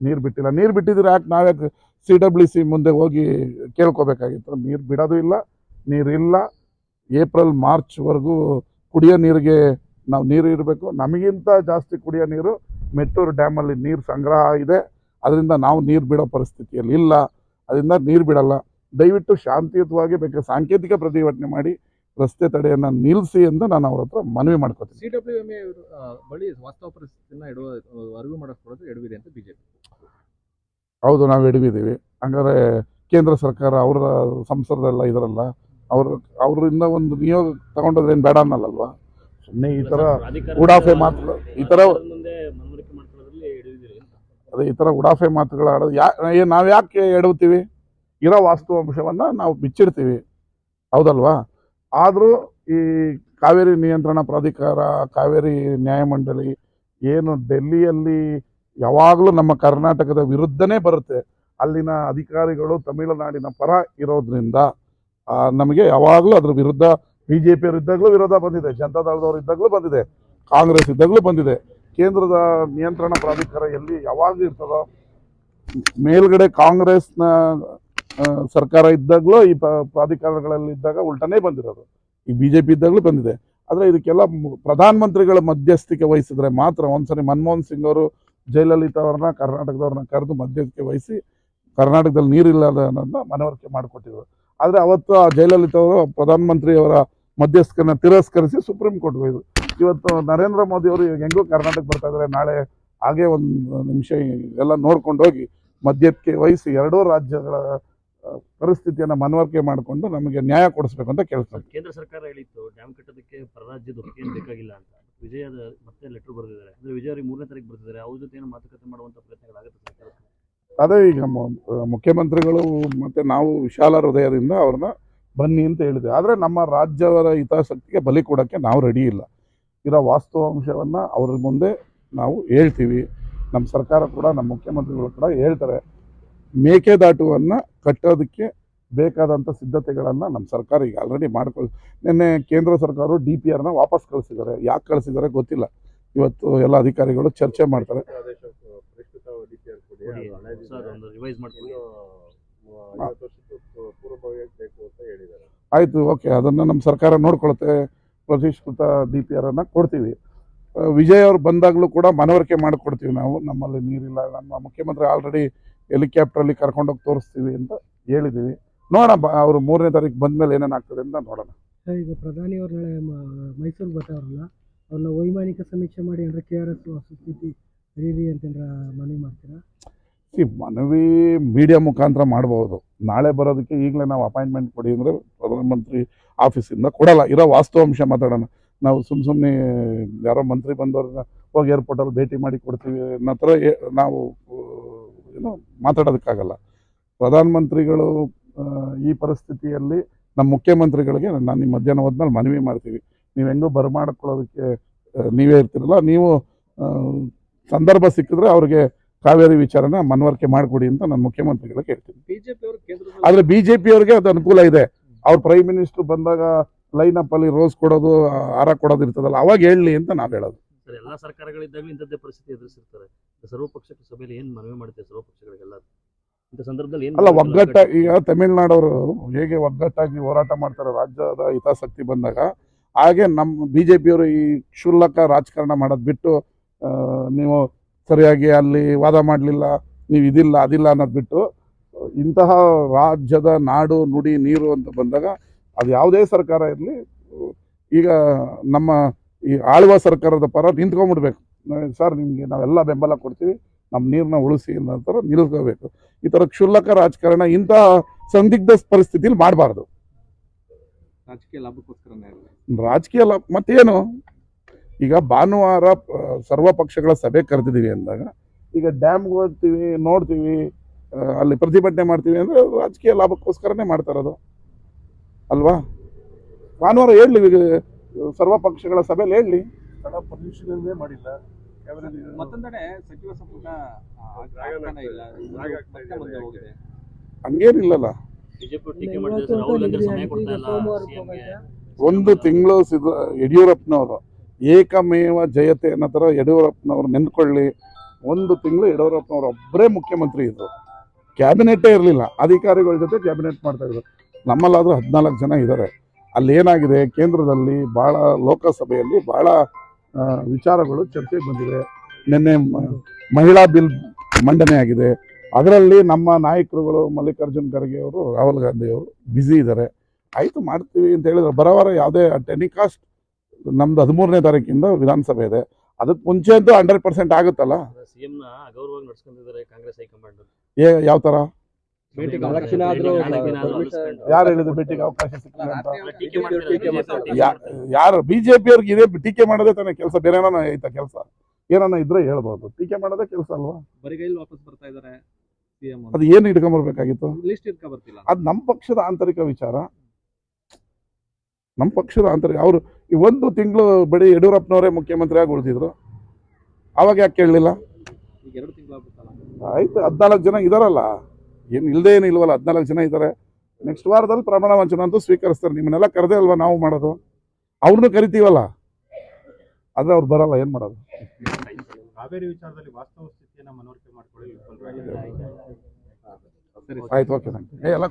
ನೀರು ಬಿಟ್ಟಿಲ್ಲ. ನೀರು ಬಿಟ್ಟಿದ್ರೆ ಯಾಕೆ ನಾವ್ಯಾಕೆ CWC ಮುಂದೆ ಹೋಗಿ ಕೇಳ್ಕೋಬೇಕಾಗಿತ್ತು? ನೀರು ಬಿಡೋದು ಇಲ್ಲ, ನೀರಿಲ್ಲ. ಏಪ್ರಿಲ್ ಮಾರ್ಚ್ವರೆಗೂ ಕುಡಿಯೋ ನೀರಿಗೆ ನಾವು ನೀರು ಇರಬೇಕು. ನಮಗಿಂತ ಜಾಸ್ತಿ ಕುಡಿಯೋ ನೀರು ಮೆಟ್ಟೂರು ಡ್ಯಾಮಲ್ಲಿ ನೀರು ಸಂಗ್ರಹ ಇದೆ. ಅದರಿಂದ ನಾವು ನೀರು ಬಿಡೋ ಪರಿಸ್ಥಿತಿಯಲ್ಲಿ ಇಲ್ಲ. ಅದರಿಂದ ನೀರು ಬಿಡಲ್ಲ. ದಯವಿಟ್ಟು ಶಾಂತಿಯುತವಾಗಿ ಬೇಕಾದ್ರೆ ಸಾಂಕೇತಿಕ ಪ್ರತಿಭಟನೆ ಮಾಡಿ ರಸ್ತೆ ತಡೆಯನ್ನು ನಿಲ್ಲಿಸಿ ಅಂತ ನಾನು ಅವ್ರ ಹತ್ರ ಮನವಿ ಮಾಡ್ಕೋತೀನಿ. CWMA ಬಳಿ ವಾಸ್ತವ ಪರಿಸ್ಥಿತಿನ ಅರಿವು ಮಾಡಿಸ್ಕೊಡೋದು ಎಡವಿದೆ ಅಂತ ಬಿಜೆಪಿ. ಹೌದು, ನಾವು ಎಡವಿದ್ದೀವಿ. ಹಂಗಾರೆ ಕೇಂದ್ರ ಸರ್ಕಾರ ಅವರ ಸಂಸದರೆಲ್ಲ ಇದರಲ್ಲ, ಅವರಿಂದ ಒಂದು ನಿಯೋಗ ತಗೊಂಡೋದ್ರೆ ಏನು ಬೇಡ ಅನ್ನಲ್ಲಲ್ವಾ? ಸುಮ್ಮನೆ ಈ ಥರ ಉಡಾಫೆ ಮಾತುಗಳು, ಈ ಥರ ಅದೇ ಈ ಥರ ಉಡಾಫೆ ಮಾತುಗಳು ಆಡೋದು ನಾವು ಯಾಕೆ ಎಡವುತ್ತೀವಿ? ಇರೋ ವಾಸ್ತವಾಂಶವನ್ನು ನಾವು ಬಿಚ್ಚಿಡ್ತೀವಿ, ಹೌದಲ್ವಾ? ಆದರೂ ಈ ಕಾವೇರಿ ನಿಯಂತ್ರಣ ಪ್ರಾಧಿಕಾರ, ಕಾವೇರಿ ನ್ಯಾಯಮಂಡಳಿ ಏನು ಡೆಲ್ಲಿಯಲ್ಲಿ ಯಾವಾಗಲೂ ನಮ್ಮ ಕರ್ನಾಟಕದ ವಿರುದ್ಧನೇ ಬರುತ್ತೆ. ಅಲ್ಲಿನ ಅಧಿಕಾರಿಗಳು ತಮಿಳುನಾಡಿನ ಪರ ಇರೋದ್ರಿಂದ ನಮಗೆ ಯಾವಾಗಲೂ ಅದ್ರ ವಿರುದ್ಧ BJಪಿಯವರು ಇದ್ದಾಗಲೂ ವಿರೋಧ ಬಂದಿದೆ, ಜನತಾದಳದವರು ಇದ್ದಾಗಲೂ ಬಂದಿದೆ, ಕಾಂಗ್ರೆಸ್ ಇದ್ದಾಗಲೂ ಬಂದಿದೆ. ಕೇಂದ್ರದ ನಿಯಂತ್ರಣ ಪ್ರಾಧಿಕಾರ ಎಲ್ಲಿ ಯಾವಾಗಲೂ ಇರ್ತದೋ, ಮೇಲ್ಗಡೆ ಕಾಂಗ್ರೆಸ್ನ ಸರ್ಕಾರ ಇದ್ದಾಗಲೂ ಈ ಪ್ರಾಧಿಕಾರಗಳಲ್ಲಿ ಇದ್ದಾಗ ಉಲ್ಟನೇ ಬಂದಿರೋದು. ಈ BJಪಿ ಇದ್ದಾಗಲೂ ಬಂದಿದೆ. ಆದರೆ ಇದಕ್ಕೆಲ್ಲ ಪ್ರಧಾನಮಂತ್ರಿಗಳ ಮಧ್ಯಸ್ಥಿಕೆ ವಹಿಸಿದ್ರೆ ಮಾತ್ರ. ಒಂದ್ಸರಿ ಮನಮೋಹನ್ ಸಿಂಗ್ ಅವರು ಜಯಲಲಿತಾ ಅವ್ರನ್ನ ಕರ್ನಾಟಕದವ್ರನ್ನ ಕರೆದು ಮಧ್ಯಸ್ಥಿಕೆ ವಹಿಸಿ ಕರ್ನಾಟಕದಲ್ಲಿ ನೀರಿಲ್ಲ ಅನ್ನೋದನ್ನ ಮನವರಿಕೆ ಮಾಡಿಕೊಟ್ಟಿದ್ರು. ಆದರೆ ಅವತ್ತು ಆ ಜಯಲಲಿತಾ ಅವರು ಪ್ರಧಾನಮಂತ್ರಿಯವರ ಮಧ್ಯಸ್ಥಿಕೆನ ತಿರಸ್ಕರಿಸಿ ಸುಪ್ರೀಂ ಕೋರ್ಟ್ಗೆ ಹೋಯಿದ್ರು. ಇವತ್ತು ನರೇಂದ್ರ ಮೋದಿ ಅವರು ಹೆಂಗೂ ಕರ್ನಾಟಕ ಬರ್ತಾ ಇದ್ದಾರೆ, ನಾಳೆ ಹಾಗೆ ಒಂದು ನಿಮಿಷ ಎಲ್ಲ ನೋಡ್ಕೊಂಡು ಹೋಗಿ ಮಧ್ಯಕ್ಕೆ ವಹಿಸಿ ಎರಡೂ ರಾಜ್ಯಗಳ ಪರಿಸ್ಥಿತಿಯನ್ನು ಮನವರಿಕೆ ಮಾಡಿಕೊಂಡು ನಮಗೆ ನ್ಯಾಯ ಕೊಡಿಸ್ಬೇಕು ಅಂತ ಕೇಳ್ತಾರೆ. ಕೇಂದ್ರ ಸರ್ಕಾರ ಹೇಳಿತ್ತು ಡ್ಯಾಮ್ ಕಟ್ಟೋದಕ್ಕೆ ಪರರಾಜ್ಯದ ಒಪ್ಪಿಗೆ ಬೇಕಾಗಿಲ್ಲ ಅಂತ. ವಿಜಯದ ಮತ್ತೆ ಲೆಟರ್ ಬರೆದಿದ್ದಾರೆ. ಅಂದರೆ ವಿಜಯ ಅವರಿಗೆ 3ನೇ ತಾರೀಕು ಬರ್ತಿದ್ದಾರೆ. ಅವ್ರ ಜೊತೆ ಏನು ಮಾತುಕತೆ ಮಾಡುವಂಥ ಪ್ರಯತ್ನಗಳಾಗುತ್ತೆ ಸರ್ಕಾರ? ಅದೇ ಈಗ ಮುಖ್ಯಮಂತ್ರಿಗಳು ಮತ್ತು ನಾವು ವಿಶಾಲ ಹೃದಯದಿಂದ ಅವ್ರನ್ನ ಬನ್ನಿ ಅಂತ ಹೇಳಿದೆ. ಆದರೆ ನಮ್ಮ ರಾಜ್ಯವರ ಹಿತಾಸಕ್ತಿಗೆ ಬಲಿ ಕೊಡೋಕ್ಕೆ ನಾವು ರೆಡಿ ಇಲ್ಲ. ಇರೋ ವಾಸ್ತವಾಂಶವನ್ನು ಅವ್ರ ಮುಂದೆ ನಾವು ಹೇಳ್ತೀವಿ. ನಮ್ಮ ಸರ್ಕಾರ ಕೂಡ, ನಮ್ಮ ಮುಖ್ಯಮಂತ್ರಿಗಳು ಕೂಡ ಹೇಳ್ತಾರೆ. ಮೇಕೆದಾಟುವನ್ನು ಕಟ್ಟೋದಕ್ಕೆ ಬೇಕಾದಂಥ ಸಿದ್ಧತೆಗಳನ್ನು ನಮ್ಮ ಸರ್ಕಾರ ಈಗ ಆಲ್ರೆಡಿ ನಿನ್ನೆ ಕೇಂದ್ರ ಸರ್ಕಾರ DPRನ ವಾಪಸ್ ಕಳಿಸಿದ್ದಾರೆ. ಯಾಕೆ ಕಳಿಸಿದ್ದಾರೆ ಗೊತ್ತಿಲ್ಲ. ಇವತ್ತು ಎಲ್ಲ ಅಧಿಕಾರಿಗಳು ಚರ್ಚೆ ಮಾಡ್ತಾರೆ. ಆಯಿತು, ಓಕೆ, ಅದನ್ನು ನಮ್ಮ ಸರ್ಕಾರ ನೋಡ್ಕೊಳುತ್ತೆ. ಪರಿಷ್ಕೃತ DPRನ್ನು ಕೊಡ್ತೀವಿ. ವಿಜಯ್ ಅವ್ರು ಬಂದಾಗಲೂ ಕೂಡ ಮನವರಿಕೆ ಮಾಡಿಕೊಡ್ತೀವಿ ನಾವು. ನಮ್ಮಲ್ಲಿ ನೀರಿಲ್ಲ, ನಮ್ಮ ಮುಖ್ಯಮಂತ್ರಿ ಆಲ್ರೆಡಿ ಹೆಲಿಕಾಪ್ಟ್ರಲ್ಲಿ ಕರ್ಕೊಂಡೋಗಿ ತೋರಿಸ್ತೀವಿ ಅಂತ ಹೇಳಿದ್ದೀವಿ. ನೋಡೋಣ, ಅವರು 3ನೇ ತಾರೀಕು ಬಂದ ಮೇಲೆ ಏನೇನಾಗ್ತದೆ ಅಂತ ನೋಡೋಣ. ಈಗ ಪ್ರಧಾನಿಯವ್ರು ನಾಳೆ ಮೈಸೂರಿಗೆ ಬರ್ತಾವ್ರಲ್ಲ, ಅವ್ರನ್ನ ವೈಮಾನಿಕ ಸಮೀಕ್ಷೆ ಮಾಡಿ ಅಂದರೆ KRS ಸ್ಥಿತಿ ಸರಿ ಅಂತಂದ್ರೆ ಮನವಿ ಮಾಡ್ತೀರಾ? ಮನವಿ ಮೀಡಿಯಾ ಮುಖಾಂತರ ಮಾಡ್ಬೋದು. ನಾಳೆ ಬರೋದಕ್ಕೆ ಈಗಲೇ ನಾವು ಅಪಾಯಿಂಟ್ಮೆಂಟ್ ಕೊಡಿ ಅಂದರೆ ಪ್ರಧಾನಮಂತ್ರಿ ಆಫೀಸಿಂದ ಕೊಡಲ್ಲ. ಇರೋ ವಾಸ್ತವಾಂಶ ಮಾತಾಡೋಣ. ನಾವು ಸುಮ್ಮನೆ ಯಾರೋ ಮಂತ್ರಿ ಬಂದವ್ರನ್ನ ಹೋಗಿ ಏರ್ಪೋರ್ಟಲ್ಲಿ ಭೇಟಿ ಮಾಡಿ ಕೊಡ್ತೀವಿ ಅನ್ನೋ ಥರ ನಾವು ಏನು ಮಾತಾಡೋದಕ್ಕಾಗಲ್ಲ. ಪ್ರಧಾನಮಂತ್ರಿಗಳು ಈ ಪರಿಸ್ಥಿತಿಯಲ್ಲಿ ನಮ್ಮ ಮುಖ್ಯಮಂತ್ರಿಗಳಿಗೆ ನಾನು ಈ ಮಧ್ಯಾಹ್ನ ಹೋದ್ಮೇಲೆ ಮನವಿ ಮಾಡ್ತೀವಿ. ನೀವು ಹೆಂಗೂ ಬರಮಾಡ್ಕೊಳ್ಳೋದಕ್ಕೆ ನೀವೇ ಇರ್ತಿರಲ್ಲ, ನೀವು ಸಂದರ್ಭ ಸಿಕ್ಕಿದ್ರೆ ಅವ್ರಿಗೆ ಕಾವೇರಿ ವಿಚಾರನ ಮನವರಿಕೆ ಮಾಡಿಕೊಡಿ ಅಂತ ನಾನು ಮುಖ್ಯಮಂತ್ರಿಗಳಿಗೆ ಹೇಳ್ತೀನಿ. ಆದರೆ BJಪಿಯವ್ರಿಗೆ ಅದು ಅನುಕೂಲ ಇದೆ. ಅವ್ರ ಪ್ರೈಮ್ ಮಿನಿಸ್ಟರ್ ಬಂದಾಗ ಲೈನಪ್ ಅಲ್ಲಿ ರೋಸ್ ಕೊಡೋದು, ಹಾರ ಕೊಡೋದು ಇರ್ತದಲ್ಲ, ಅವಾಗ ಹೇಳಲಿ ಅಂತ ನಾವು ಹೇಳೋದು. ಎಲ್ಲ ಸರ್ಕಾರಗಳಿದ್ದಾಗಲೂ ಇಂಥದ್ದೇ ಪರಿಸ್ಥಿತಿ ಎದುರಿಸಿರ್ತಾರೆ. ಸರ್ವಪಕ್ಷ ಸಭೆಯಲ್ಲಿ ಏನು ಮನವಿ ಮಾಡುತ್ತೆ ಸರ್ವಪಕ್ಷಗಳಿಗೆಲ್ಲ ಇಂಥ ಸಂದರ್ಭದಲ್ಲಿ? ಅಲ್ಲ, ಈಗ ತಮಿಳುನಾಡವರು ಹೇಗೆ ಒಗ್ಗಟ್ಟಾಗಿ ಹೋರಾಟ ಮಾಡ್ತಾರೆ ರಾಜ್ಯದ ಹಿತಾಸಕ್ತಿ ಬಂದಾಗ, ಹಾಗೆ ನಮ್ಮ BJಪಿಯವರು ಈ ಕ್ಷುಲ್ಲಕ ರಾಜಕಾರಣ ಮಾಡೋದು ಬಿಟ್ಟು, ನೀವು ಸರಿಯಾಗಿ ಅಲ್ಲಿ ವಾದ ಮಾಡಲಿಲ್ಲ, ನೀವು ಇದಿಲ್ಲ ಅದಿಲ್ಲ ಅನ್ನೋದು ಬಿಟ್ಟು, ಇಂತಹ ರಾಜ್ಯದ ನಾಡು ನುಡಿ ನೀರು ಅಂತ ಬಂದಾಗ ಅದು ಯಾವುದೇ ಸರ್ಕಾರ ಇರಲಿ, ಈಗ ನಮ್ಮ ಈ ಆಳುವ ಸರ್ಕಾರದ ಪರ ನಿಂತ್ಕೊಂಡ್ಬಿಡ್ಬೇಕು. ಸರ್, ನಿಮಗೆ ನಾವೆಲ್ಲ ಬೆಂಬಲ ಕೊಡ್ತೀವಿ, ನಮ್ಮ ನೀರನ್ನ ಉಳಿಸಿ ಅನ್ನೋ ಥರ ನಿಲ್ಕೋಬೇಕು. ಈ ಥರ ಕ್ಷುಲ್ಲಕ ರಾಜಕಾರಣ ಇಂತಹ ಸಂದಿಗ್ಧ ಪರಿಸ್ಥಿತಿಲಿ ಮಾಡಬಾರ್ದು. ರಾಜಕೀಯ ಲಾಭ ಮತ್ತೇನು? ಈಗ ಭಾನುವಾರ ಸರ್ವ ಪಕ್ಷಗಳ ಸಭೆ ಕರೆದಿದ್ದೀವಿ ಅಂದಾಗ, ಈಗ ಡ್ಯಾಮ್ಗೆ ಹೋಗ್ತೀವಿ, ನೋಡ್ತೀವಿ, ಅಲ್ಲಿ ಪ್ರತಿಭಟನೆ ಮಾಡ್ತೀವಿ ಅಂದರೆ ರಾಜಕೀಯ ಲಾಭಕ್ಕೋಸ್ಕರನೇ ಮಾಡ್ತಾ ಇರೋದು ಅಲ್ವಾ? ಭಾನುವಾರ ಹೇಳಲಿ, ಸರ್ವ ಪಕ್ಷಗಳ ಸಭೆಯಲ್ಲಿ ಹೇಳಲಿ. ಸ್ಥಳ ಪರಿಶೀಲನೆ ಮಾಡಿಲ್ಲ. ಮತ್ತೊಂದೆಡೆ ಸಚಿವ ಸಂಪುಟ ಹಂಗೇನಿಲ್ಲಲ್ಲ. ಒಂದು ತಿಂಗಳು ಯಡಿಯೂರಪ್ಪನವರು ಏಕಮೇವ ಜಯತೆ ಅನ್ನೋ ಥರ ಯಡಿಯೂರಪ್ಪನವ್ರು ನೆನ್ಕೊಳ್ಳಿ. 1 ತಿಂಗಳು ಯಡಿಯೂರಪ್ಪನವರು ಒಬ್ಬರೇ ಮುಖ್ಯಮಂತ್ರಿ ಇದ್ದರು, ಕ್ಯಾಬಿನೆಟ್ಟೇ ಇರಲಿಲ್ಲ, ಅಧಿಕಾರಿಗಳ ಜೊತೆ ಕ್ಯಾಬಿನೆಟ್ ಮಾಡ್ತಾ ಇದ್ರು. ನಮ್ಮಲ್ಲಾದರೂ 14 ಜನ ಇದ್ದಾರೆ. ಅಲ್ಲಿ ಏನಾಗಿದೆ, ಕೇಂದ್ರದಲ್ಲಿ ಭಾಳ, ಲೋಕಸಭೆಯಲ್ಲಿ ಭಾಳ ವಿಚಾರಗಳು ಚರ್ಚೆಗೆ ಬಂದಿದೆ. ನಿನ್ನೆ ಮಹಿಳಾ ಬಿಲ್ ಮಂಡನೆ ಆಗಿದೆ. ಅದರಲ್ಲಿ ನಮ್ಮ ನಾಯಕರುಗಳು ಮಲ್ಲಿಕಾರ್ಜುನ್ ಖರ್ಗೆ ಅವರು, ರಾಹುಲ್ ಗಾಂಧಿ ಅವರು ಬ್ಯುಸಿ ಇದ್ದಾರೆ. ಆಯಿತು ಮಾಡ್ತೀವಿ ಅಂತ ಹೇಳಿದ್ರು. ಬರೋವಾರ ಯಾವುದೇ ಟೆನಿಕಾಸ್ಟ್ ನಮ್ದು 13ನೇ ತಾರೀಕಿಂದ ವಿಧಾನಸಭೆ ಇದೆ. ಅದಕ್ಕೆ ಮುಂಚೆ ಅಂತೂ 100% ಆಗುತ್ತಲ್ಲ. ಸಿಎಂ ನ ಅಗೌರವವಾಗಿ ನಡ್ಸ್ಕೊಂಡಿದ್ದಾರೆ ಕಾಂಗ್ರೆಸ್ ಹೈಕಮಾಂಡ್. ಯಾವ ಥರ? ಭೇಟಿಗೆ ಲಕ್ಷಣ ಆದ್ರೂ ಯಾರು ಹೇಳಿದ್ರು ಭೇಟಿಗೆ ಅವಕಾಶ ಸಿಕ್ಕಿಲ್ಲ ಅಂತ? ಟೀಕೆ ಮಾಡ್ತಾರೆ. ಯಾರು BJP ಅವ್ರಿಗೆ ಇದೇ ಟೀಕೆ ಮಾಡೋದೇ ತಾನೇ ಕೆಲಸ, ಬೇರೆ ಏನಾನ ಐತಾ ಕೆಲಸ? ಏನಾನ ಇದ್ರೆ ಹೇಳ್ಬೋದು, ಟೀಕೆ ಮಾಡೋದೇ ಕೆಲಸ ಅಲ್ವಾ? ಬರಿಗೈಲಿ ವಾಪಸ್ ಬರ್ತಾ ಇದ್ದಾರೆ ಸಿಎಂ. ಅದು ಏನು ಇಟ್ಕೊಂಬರ್ಬೇಕಾಗಿತ್ತು? ಲಿಸ್ಟ್ ಇಟ್ಕೊ ಬರ್ತಿಲ್ಲ. ಅದು ನಮ್ಮ ಪಕ್ಷದ ಆಂತರಿಕ ವಿಚಾರ. ನಮ್ಮ ಪಕ್ಷದ ಆಂತರಿಕ. ಅವರು ಈ 1 ತಿಂಗಳು ಬರೀ ಯಡಿಯೂರಪ್ಪನವರೇ ಮುಖ್ಯಮಂತ್ರಿಯಾಗಿ ಉಳಿದಿದ್ರು, ಅವಾಗ ಯಾಕೆ ಕೇಳಲಿಲ್ಲ? ಈಗ 2 ತಿಂಗಳಾಗುತ್ತಲ್ಲ. ಆಯ್ತು, 14 ಜನ ಇದಾರಲ್ಲ, ಏನು ಇಲ್ಲದೆ ಏನು ಇಲ್ವಲ್ಲ, 14 ಜನ ಇದ್ದಾರೆ. ನೆಕ್ಸ್ಟ್ ವಾರದಲ್ಲಿ ಪ್ರಮಾಣ ವಚನ ಅಂತೂ ಸ್ವೀಕರಿಸ್ತಾರೆ. ನಿಮ್ಮನ್ನೆಲ್ಲ ಕರೆದೇ ಅಲ್ವಾ ನಾವು ಮಾಡೋದು, ಅವ್ರನ್ನೂ ಕರಿತೀವಲ್ಲ, ಆದರೆ ಅವ್ರು ಬರಲ್ಲ, ಏನು ಮಾಡೋದು? ಕಾವೇರಿ ವಿಚಾರದಲ್ಲಿ ವಾಸ್ತವ ಸ್ಥಿತಿಯನ್ನು ಮನವರಿಕೆ ಮಾಡಿಕೊಳ್ಳಲು ಆಯ್ತು, ಓಕೆ, ಥ್ಯಾಂಕ್ ಯು. ಎಲ್ಲ